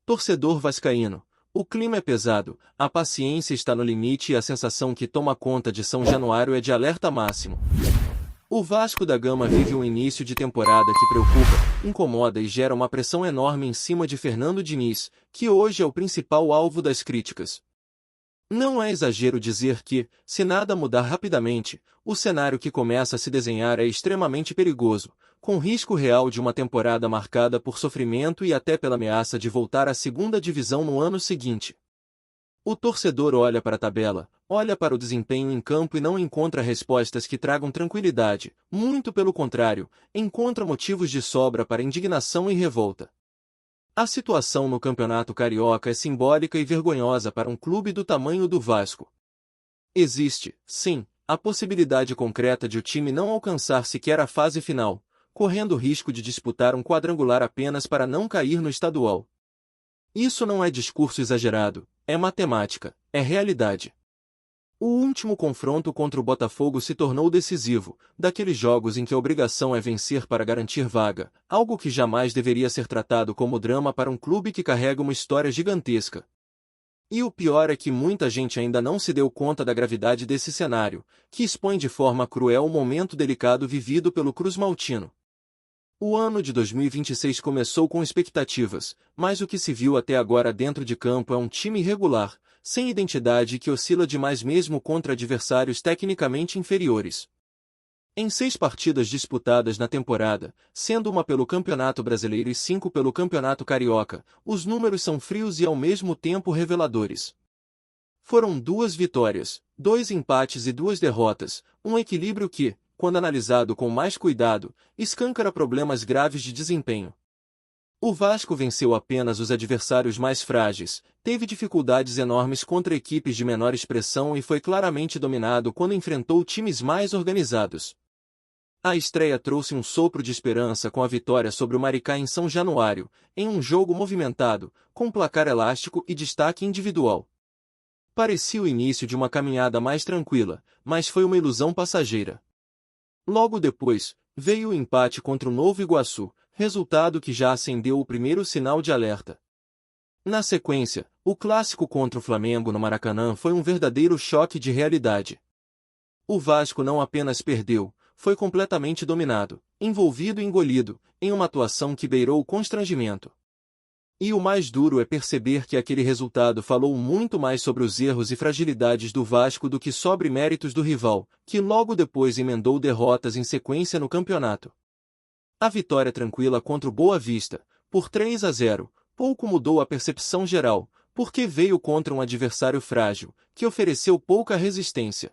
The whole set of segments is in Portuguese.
Torcedor vascaíno, o clima é pesado, a paciência está no limite e a sensação que toma conta de São Januário é de alerta máximo. O Vasco da Gama vive um início de temporada que preocupa, incomoda e gera uma pressão enorme em cima de Fernando Diniz, que hoje é o principal alvo das críticas. Não é exagero dizer que, se nada mudar rapidamente, o cenário que começa a se desenhar é extremamente perigoso, com risco real de uma temporada marcada por sofrimento e até pela ameaça de voltar à segunda divisão no ano seguinte. O torcedor olha para a tabela, olha para o desempenho em campo e não encontra respostas que tragam tranquilidade, muito pelo contrário, encontra motivos de sobra para indignação e revolta. A situação no Campeonato Carioca é simbólica e vergonhosa para um clube do tamanho do Vasco. Existe, sim, a possibilidade concreta de o time não alcançar sequer a fase final, correndo o risco de disputar um quadrangular apenas para não cair no estadual. Isso não é discurso exagerado, é matemática, é realidade. O último confronto contra o Botafogo se tornou decisivo, daqueles jogos em que a obrigação é vencer para garantir vaga, algo que jamais deveria ser tratado como drama para um clube que carrega uma história gigantesca. E o pior é que muita gente ainda não se deu conta da gravidade desse cenário, que expõe de forma cruel o momento delicado vivido pelo Cruz-Maltino. O ano de 2026 começou com expectativas, mas o que se viu até agora dentro de campo é um time irregular, sem identidade que oscila demais mesmo contra adversários tecnicamente inferiores. Em 6 partidas disputadas na temporada, sendo uma pelo Campeonato Brasileiro e 5 pelo Campeonato Carioca, os números são frios e ao mesmo tempo reveladores. Foram 2 vitórias, 2 empates e 2 derrotas, um equilíbrio que, quando analisado com mais cuidado, escancara problemas graves de desempenho. O Vasco venceu apenas os adversários mais frágeis, teve dificuldades enormes contra equipes de menor expressão e foi claramente dominado quando enfrentou times mais organizados. A estreia trouxe um sopro de esperança com a vitória sobre o Maricá em São Januário, em um jogo movimentado, com placar elástico e destaque individual. Parecia o início de uma caminhada mais tranquila, mas foi uma ilusão passageira. Logo depois, veio o empate contra o Novo Iguaçu, resultado que já acendeu o primeiro sinal de alerta. Na sequência, o clássico contra o Flamengo no Maracanã foi um verdadeiro choque de realidade. O Vasco não apenas perdeu, foi completamente dominado, envolvido e engolido, em uma atuação que beirou o constrangimento. E o mais duro é perceber que aquele resultado falou muito mais sobre os erros e fragilidades do Vasco do que sobre méritos do rival, que logo depois emendou derrotas em sequência no campeonato. A vitória tranquila contra o Boa Vista, por 3-0, pouco mudou a percepção geral, porque veio contra um adversário frágil, que ofereceu pouca resistência.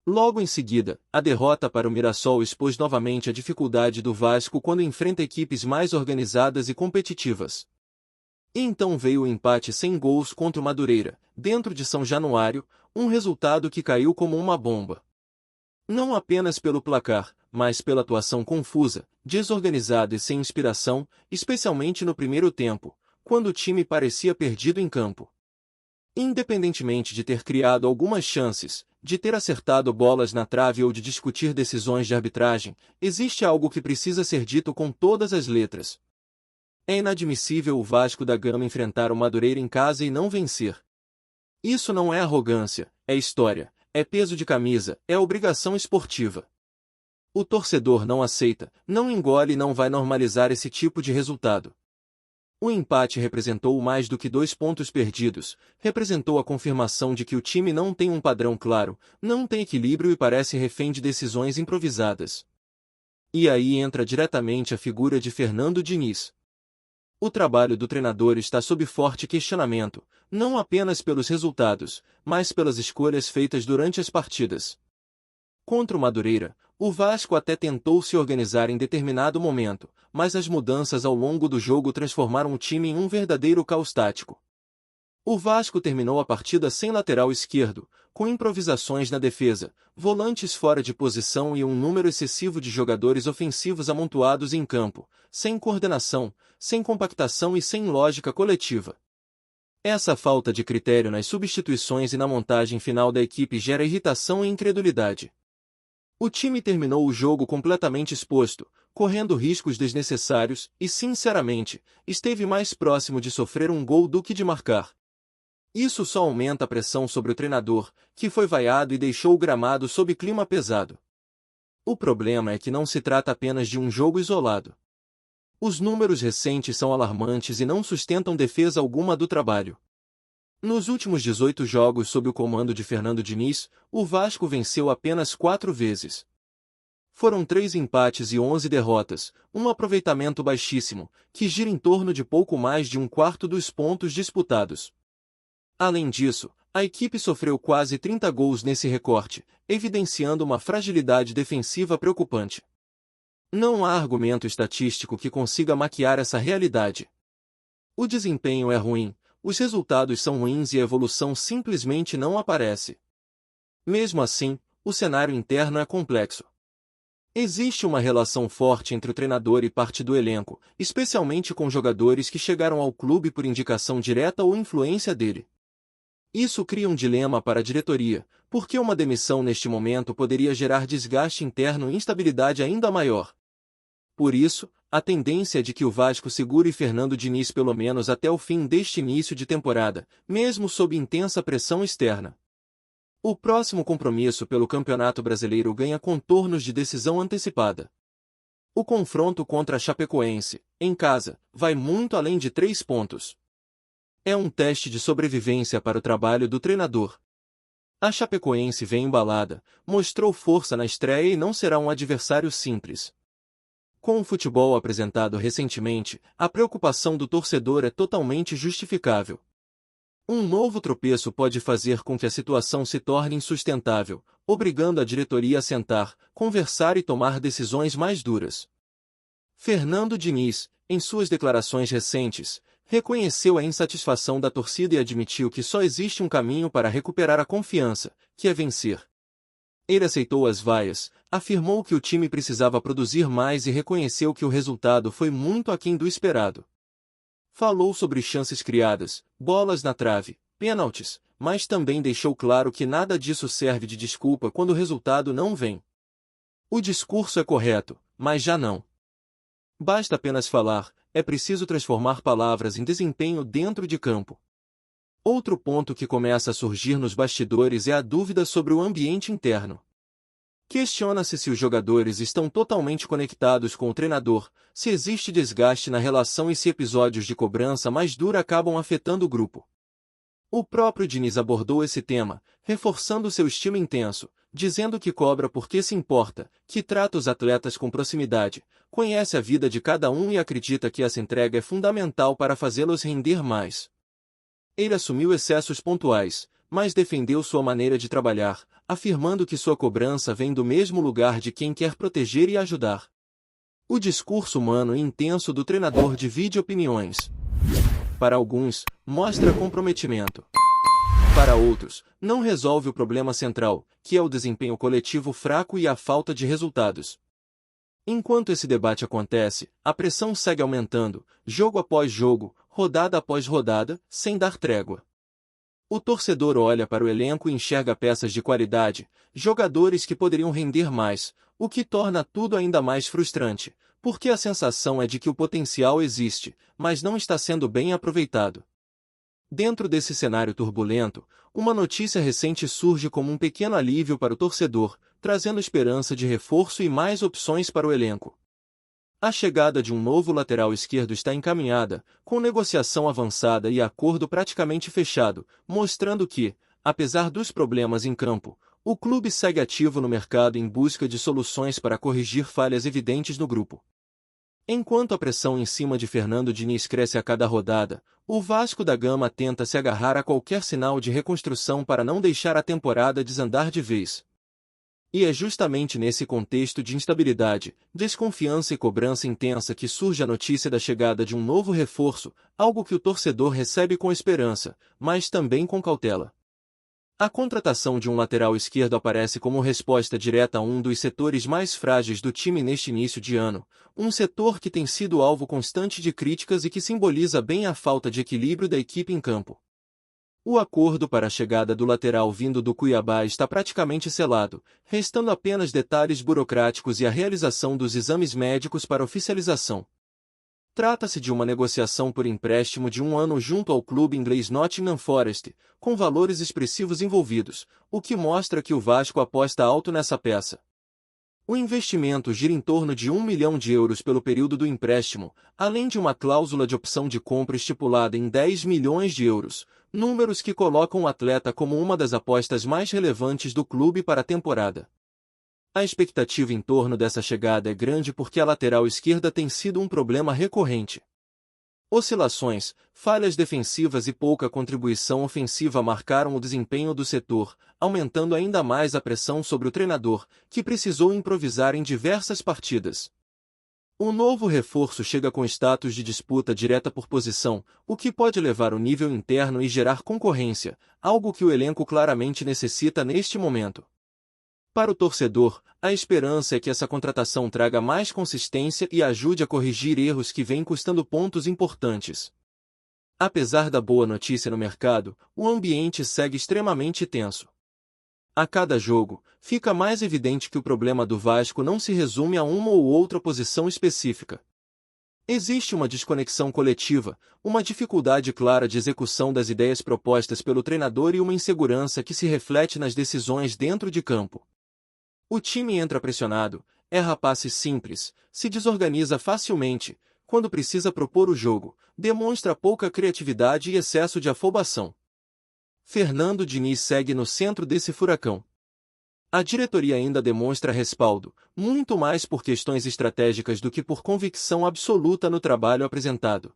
Logo em seguida, a derrota para o Mirassol expôs novamente a dificuldade do Vasco quando enfrenta equipes mais organizadas e competitivas. E então veio o empate sem gols contra o Madureira, dentro de São Januário, um resultado que caiu como uma bomba. Não apenas pelo placar, mas pela atuação confusa, desorganizada e sem inspiração, especialmente no primeiro tempo, quando o time parecia perdido em campo. Independentemente de ter criado algumas chances, de ter acertado bolas na trave ou de discutir decisões de arbitragem, existe algo que precisa ser dito com todas as letras. É inadmissível o Vasco da Gama enfrentar o Madureira em casa e não vencer. Isso não é arrogância, é história, é peso de camisa, é obrigação esportiva. O torcedor não aceita, não engole e não vai normalizar esse tipo de resultado. O empate representou mais do que 2 pontos perdidos, representou a confirmação de que o time não tem um padrão claro, não tem equilíbrio e parece refém de decisões improvisadas. E aí entra diretamente a figura de Fernando Diniz. O trabalho do treinador está sob forte questionamento, não apenas pelos resultados, mas pelas escolhas feitas durante as partidas. Contra o Madureira, o Vasco até tentou se organizar em determinado momento, mas as mudanças ao longo do jogo transformaram o time em um verdadeiro caos tático. O Vasco terminou a partida sem lateral esquerdo, com improvisações na defesa, volantes fora de posição e um número excessivo de jogadores ofensivos amontoados em campo, sem coordenação, sem compactação e sem lógica coletiva. Essa falta de critério nas substituições e na montagem final da equipe gera irritação e incredulidade. O time terminou o jogo completamente exposto, correndo riscos desnecessários e, sinceramente, esteve mais próximo de sofrer um gol do que de marcar. Isso só aumenta a pressão sobre o treinador, que foi vaiado e deixou o gramado sob clima pesado. O problema é que não se trata apenas de um jogo isolado. Os números recentes são alarmantes e não sustentam defesa alguma do trabalho. Nos últimos 18 jogos sob o comando de Fernando Diniz, o Vasco venceu apenas 4 vezes. Foram 3 empates e 11 derrotas, um aproveitamento baixíssimo, que gira em torno de pouco mais de um quarto dos pontos disputados. Além disso, a equipe sofreu quase 30 gols nesse recorte, evidenciando uma fragilidade defensiva preocupante. Não há argumento estatístico que consiga maquiar essa realidade. O desempenho é ruim, os resultados são ruins e a evolução simplesmente não aparece. Mesmo assim, o cenário interno é complexo. Existe uma relação forte entre o treinador e parte do elenco, especialmente com jogadores que chegaram ao clube por indicação direta ou influência dele. Isso cria um dilema para a diretoria, porque uma demissão neste momento poderia gerar desgaste interno e instabilidade ainda maior. Por isso, a tendência é de que o Vasco segure Fernando Diniz pelo menos até o fim deste início de temporada, mesmo sob intensa pressão externa. O próximo compromisso pelo Campeonato Brasileiro ganha contornos de decisão antecipada. O confronto contra a Chapecoense, em casa, vai muito além de 3 pontos. É um teste de sobrevivência para o trabalho do treinador. A Chapecoense vem embalada, mostrou força na estreia e não será um adversário simples. Com o futebol apresentado recentemente, a preocupação do torcedor é totalmente justificável. Um novo tropeço pode fazer com que a situação se torne insustentável, obrigando a diretoria a sentar, conversar e tomar decisões mais duras. Fernando Diniz, em suas declarações recentes, reconheceu a insatisfação da torcida e admitiu que só existe um caminho para recuperar a confiança, que é vencer. Ele aceitou as vaias, afirmou que o time precisava produzir mais e reconheceu que o resultado foi muito aquém do esperado. Falou sobre chances criadas, bolas na trave, pênaltis, mas também deixou claro que nada disso serve de desculpa quando o resultado não vem. O discurso é correto, mas já não basta apenas falar, é preciso transformar palavras em desempenho dentro de campo. Outro ponto que começa a surgir nos bastidores é a dúvida sobre o ambiente interno. Questiona-se se os jogadores estão totalmente conectados com o treinador, se existe desgaste na relação e se episódios de cobrança mais dura acabam afetando o grupo. O próprio Diniz abordou esse tema, reforçando seu estilo intenso, dizendo que cobra porque se importa, que trata os atletas com proximidade, conhece a vida de cada um e acredita que essa entrega é fundamental para fazê-los render mais. Ele assumiu excessos pontuais, mas defendeu sua maneira de trabalhar, afirmando que sua cobrança vem do mesmo lugar de quem quer proteger e ajudar. O discurso humano e intenso do treinador divide opiniões. Para alguns, mostra comprometimento. Para outros, não resolve o problema central, que é o desempenho coletivo fraco e a falta de resultados. Enquanto esse debate acontece, a pressão segue aumentando, jogo após jogo, rodada após rodada, sem dar trégua. O torcedor olha para o elenco e enxerga peças de qualidade, jogadores que poderiam render mais, o que torna tudo ainda mais frustrante, porque a sensação é de que o potencial existe, mas não está sendo bem aproveitado. Dentro desse cenário turbulento, uma notícia recente surge como um pequeno alívio para o torcedor, trazendo esperança de reforço e mais opções para o elenco. A chegada de um novo lateral esquerdo está encaminhada, com negociação avançada e acordo praticamente fechado, mostrando que, apesar dos problemas em campo, o clube segue ativo no mercado em busca de soluções para corrigir falhas evidentes no grupo. Enquanto a pressão em cima de Fernando Diniz cresce a cada rodada, o Vasco da Gama tenta se agarrar a qualquer sinal de reconstrução para não deixar a temporada desandar de vez. E é justamente nesse contexto de instabilidade, desconfiança e cobrança intensa que surge a notícia da chegada de um novo reforço, algo que o torcedor recebe com esperança, mas também com cautela. A contratação de um lateral esquerdo aparece como resposta direta a um dos setores mais frágeis do time neste início de ano, um setor que tem sido alvo constante de críticas e que simboliza bem a falta de equilíbrio da equipe em campo. O acordo para a chegada do lateral vindo do Cuiabá está praticamente selado, restando apenas detalhes burocráticos e a realização dos exames médicos para oficialização. Trata-se de uma negociação por empréstimo de 1 ano junto ao clube inglês Nottingham Forest, com valores expressivos envolvidos, o que mostra que o Vasco aposta alto nessa peça. O investimento gira em torno de 1 milhão de euros pelo período do empréstimo, além de uma cláusula de opção de compra estipulada em 10 milhões de euros, números que colocam o atleta como uma das apostas mais relevantes do clube para a temporada. A expectativa em torno dessa chegada é grande porque a lateral esquerda tem sido um problema recorrente. Oscilações, falhas defensivas e pouca contribuição ofensiva marcaram o desempenho do setor, aumentando ainda mais a pressão sobre o treinador, que precisou improvisar em diversas partidas. O novo reforço chega com status de disputa direta por posição, o que pode elevar o nível interno e gerar concorrência, algo que o elenco claramente necessita neste momento. Para o torcedor, a esperança é que essa contratação traga mais consistência e ajude a corrigir erros que vêm custando pontos importantes. Apesar da boa notícia no mercado, o ambiente segue extremamente tenso. A cada jogo, fica mais evidente que o problema do Vasco não se resume a uma ou outra posição específica. Existe uma desconexão coletiva, uma dificuldade clara de execução das ideias propostas pelo treinador e uma insegurança que se reflete nas decisões dentro de campo. O time entra pressionado, erra passes simples, se desorganiza facilmente, quando precisa propor o jogo, demonstra pouca criatividade e excesso de afobação. Fernando Diniz segue no centro desse furacão. A diretoria ainda demonstra respaldo, muito mais por questões estratégicas do que por convicção absoluta no trabalho apresentado.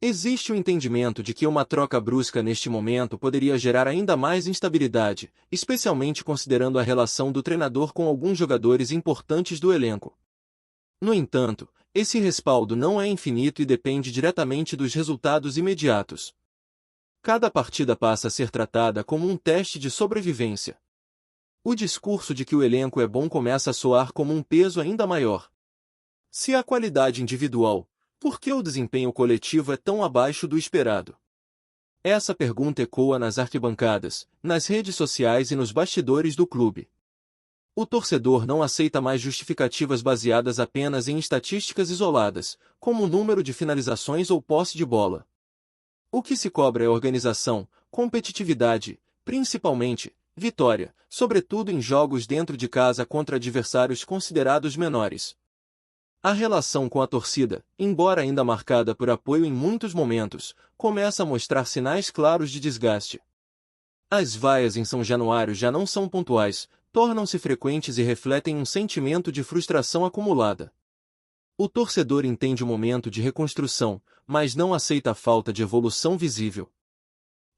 Existe o entendimento de que uma troca brusca neste momento poderia gerar ainda mais instabilidade, especialmente considerando a relação do treinador com alguns jogadores importantes do elenco. No entanto, esse respaldo não é infinito e depende diretamente dos resultados imediatos. Cada partida passa a ser tratada como um teste de sobrevivência. O discurso de que o elenco é bom começa a soar como um peso ainda maior. Se a qualidade individual, por que o desempenho coletivo é tão abaixo do esperado? Essa pergunta ecoa nas arquibancadas, nas redes sociais e nos bastidores do clube. O torcedor não aceita mais justificativas baseadas apenas em estatísticas isoladas, como o número de finalizações ou posse de bola. O que se cobra é organização, competitividade, principalmente, vitória, sobretudo em jogos dentro de casa contra adversários considerados menores. A relação com a torcida, embora ainda marcada por apoio em muitos momentos, começa a mostrar sinais claros de desgaste. As vaias em São Januário já não são pontuais, tornam-se frequentes e refletem um sentimento de frustração acumulada. O torcedor entende o momento de reconstrução, mas não aceita a falta de evolução visível.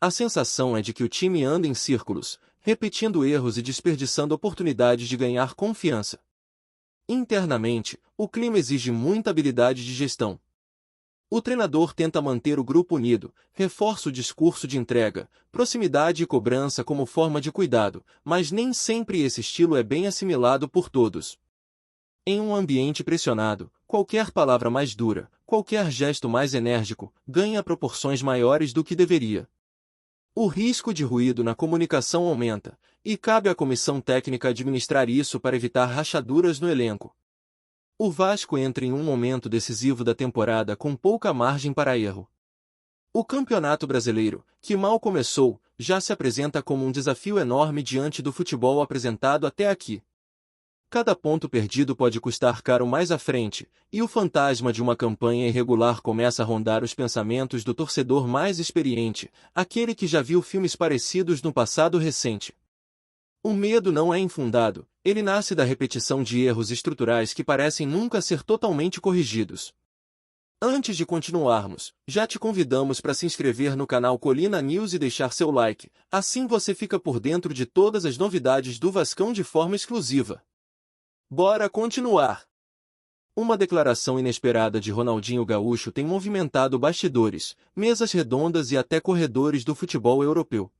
A sensação é de que o time anda em círculos, repetindo erros e desperdiçando oportunidades de ganhar confiança. Internamente, o clima exige muita habilidade de gestão. O treinador tenta manter o grupo unido, reforça o discurso de entrega, proximidade e cobrança como forma de cuidado, mas nem sempre esse estilo é bem assimilado por todos. Em um ambiente pressionado, qualquer palavra mais dura, qualquer gesto mais enérgico, ganha proporções maiores do que deveria. O risco de ruído na comunicação aumenta, e cabe à comissão técnica administrar isso para evitar rachaduras no elenco. O Vasco entra em um momento decisivo da temporada com pouca margem para erro. O Campeonato Brasileiro, que mal começou, já se apresenta como um desafio enorme diante do futebol apresentado até aqui. Cada ponto perdido pode custar caro mais à frente, e o fantasma de uma campanha irregular começa a rondar os pensamentos do torcedor mais experiente, aquele que já viu filmes parecidos no passado recente. O medo não é infundado, ele nasce da repetição de erros estruturais que parecem nunca ser totalmente corrigidos. Antes de continuarmos, já te convidamos para se inscrever no canal Colina News e deixar seu like, assim você fica por dentro de todas as novidades do Vascão de forma exclusiva. Bora continuar! Uma declaração inesperada de Ronaldinho Gaúcho tem movimentado bastidores, mesas redondas e até corredores do futebol europeu.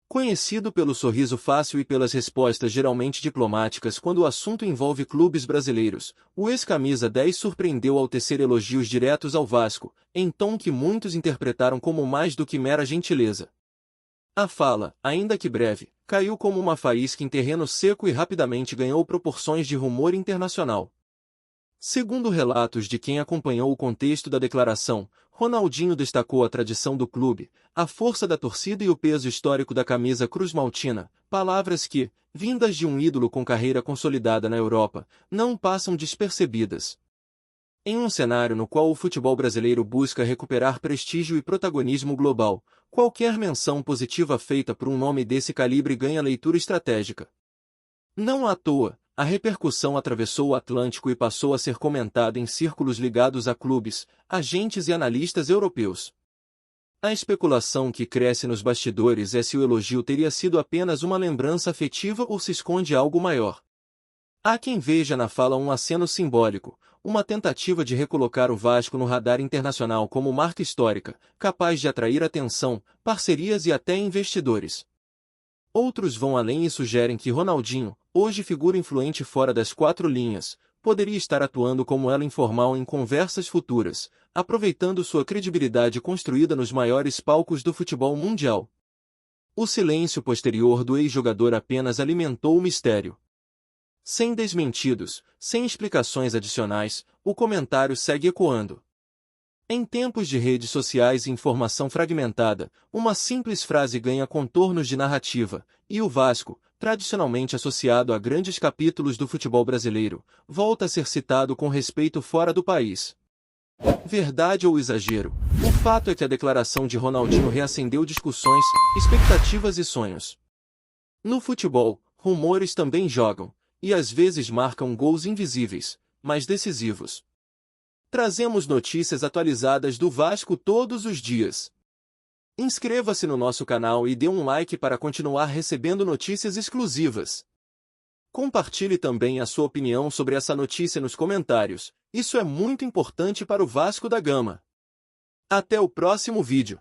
Conhecido pelo sorriso fácil e pelas respostas geralmente diplomáticas quando o assunto envolve clubes brasileiros, o ex-camisa 10 surpreendeu ao tecer elogios diretos ao Vasco, em tom que muitos interpretaram como mais do que mera gentileza. A fala, ainda que breve, caiu como uma faísca em terreno seco e rapidamente ganhou proporções de rumor internacional. Segundo relatos de quem acompanhou o contexto da declaração, Ronaldinho destacou a tradição do clube, a força da torcida e o peso histórico da camisa cruz-maltina, palavras que, vindas de um ídolo com carreira consolidada na Europa, não passam despercebidas. Em um cenário no qual o futebol brasileiro busca recuperar prestígio e protagonismo global, qualquer menção positiva feita por um nome desse calibre ganha leitura estratégica. Não à toa, a repercussão atravessou o Atlântico e passou a ser comentada em círculos ligados a clubes, agentes e analistas europeus. A especulação que cresce nos bastidores é se o elogio teria sido apenas uma lembrança afetiva ou se esconde algo maior. Há quem veja na fala um aceno simbólico, uma tentativa de recolocar o Vasco no radar internacional como marca histórica, capaz de atrair atenção, parcerias e até investidores. Outros vão além e sugerem que Ronaldinho, hoje figura influente fora das quatro linhas, poderia estar atuando como elo informal em conversas futuras, aproveitando sua credibilidade construída nos maiores palcos do futebol mundial. O silêncio posterior do ex-jogador apenas alimentou o mistério. Sem desmentidos, sem explicações adicionais, o comentário segue ecoando. Em tempos de redes sociais e informação fragmentada, uma simples frase ganha contornos de narrativa, e o Vasco, tradicionalmente associado a grandes capítulos do futebol brasileiro, volta a ser citado com respeito fora do país. Verdade ou exagero? O fato é que a declaração de Ronaldinho reacendeu discussões, expectativas e sonhos. No futebol, rumores também jogam, e às vezes marcam gols invisíveis, mas decisivos. Trazemos notícias atualizadas do Vasco todos os dias. Inscreva-se no nosso canal e dê um like para continuar recebendo notícias exclusivas. Compartilhe também a sua opinião sobre essa notícia nos comentários, isso é muito importante para o Vasco da Gama. Até o próximo vídeo.